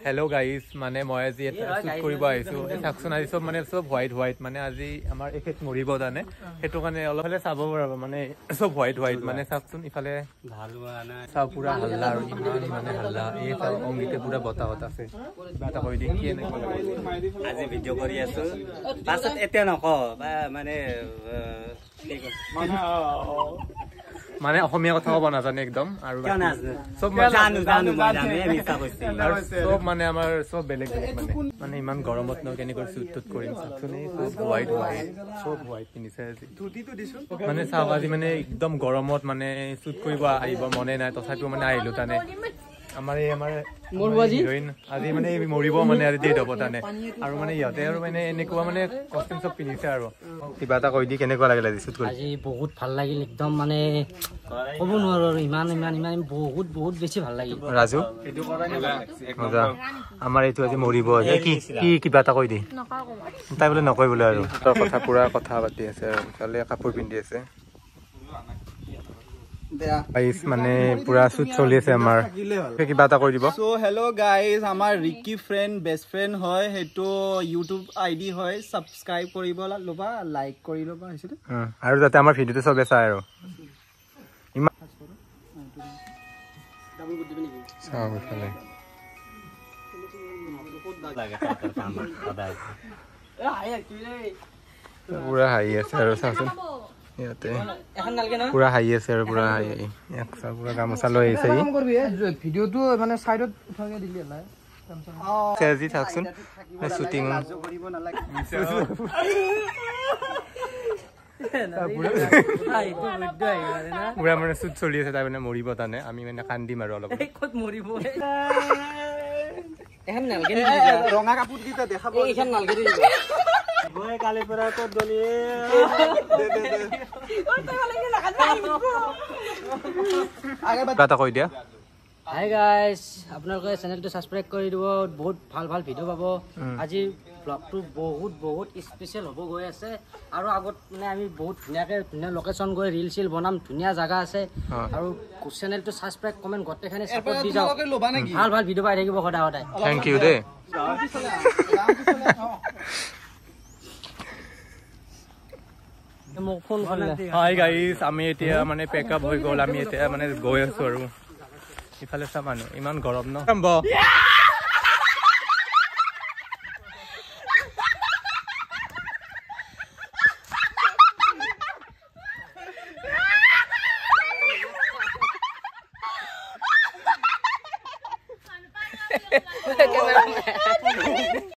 hello guys माने মই আজি এটা শুট কৰিব আইছো এই সাকচন আজি সব মানে সব হোয়াইট মানে আজি আমাৰ এখেত মৰিব জানে হেতু কাৰণে অলপলে চাব পাৰব মানে সব হোয়াইট মানে সাকচন ইফালে ভালুয়া না সব পুৰা হাল্লা আৰু ইমান মানে হাল্লা এই সব অংগিতে পুৰা বতাহত আছে বাতা কই দি কি এনে আজি ভিডিও কৰি আছো পাছত এতিয়া নক মানে মানে অসমীয়া কথা কব নাজানে একদম আৰু সব জানো আমি মিছা কৈছি সব মানে আমাৰ সব বেলেগ মানে ইমান গৰমত ন কেনে কৰি সুট কৰিম সাকচনে সব হোয়াইট সব হোয়াইট পিনিছে আজি ধুতিটো দিছো মানে সাব আজি মানে একদম গৰমত মানে সুট কৰিব আইব মনে নাই তথাপিও মানে আইলো তানে আমাৰ মৰবাজি আজি মানে মৰিব মানে আজি ডেট হ'ব তানে আৰু মানে ইয়াতে আৰু মানে এনেকুৱা মানে কষ্টিম সব পিনিছে আৰু কিবা এটা কৈ দি কেনেকুৱা লাগিল আজি সুট কৰি আজি বহুত ভাল লাগিল একদম মানে ক'ব নোৱাৰো আৰু ইমান বহুত বেছি ভাল লাগিল ৰাজু মজা আমাৰ এইটো আজি মৰিব কি কিবা এটা কৈ দি তাই বোলে নকয় বোলে আৰু তাৰ কথা পুৰা কথা পাতি আছে আৰু কালে কাপোৰ পিন্ধি আছে গাইস মানে পুৰা শুট চলি আছে আমাৰ কিবা এটা কৈ দিব সো হেল্ল গাইস আমাৰ ৰিকি ফ্ৰেন্ড বেস্ট ফ্ৰেন্ড হয় হেতু ইউটিউব আইডি হয় সাবস্ক্ৰাইব কৰিব লবা লাইক কৰি লবা হৈছে আৰু যাতে আমাৰ ভিডিওটো সবে চাই আৰু ডাবল গুড দিবি নেকি চাও খালে লাগে তাতৰ কাম সদায় পুৰা হাই আছে আৰু চাচোন ইয়াতে পুৰা হাই আছে আৰু পুৰা হাই একছা পুৰা গামোচা লৈ আহিছে ভিডিওটো মানে সাইডত উঠাকে দিলি না চেজি থাকচোন শুটিং কৰিব নালাগে পুৰা মানে শুট চলি আছে তাই মানে মৰিব তানে আমি মানে কান্দিম আৰু অলপ ক'ত মৰিব ৰঙা কাপোৰ দিটা দেখাব এইখান নালগে দি গৈ কালি পৰা ক'ত গলি কথা কৈ দিয়া হাই গাইস আপোনালোকে চেনেলটো সাবস্ক্ৰাইব কৰি দিব বহুত ভাল ভিডিও পাব আজি ব্লগটো বহুত স্পেশাল হ'ব গৈ আছে আৰু আগত মানে আমি বহুত ধুনীয়া লোকেশন গৈ ৰিল চিল বনাম ধুনীয়া জায়গা আছে আৰু চেনেলটো সাবস্ক্ৰাইব কমেন্ট গটেখানে সাপোৰ্ট দি যাওক ভাল ভিডিও পাই থাকিব সদায় থ্যাংক ইউ দে মোক ফোন কৰিলে হাই গাইস আমি এতিয়া মানে পেকআপ হৈ গ'ল আমি এতিয়া মানে গৈ আছো আৰু ইফালে চা মানুহ ইমান গৰম ন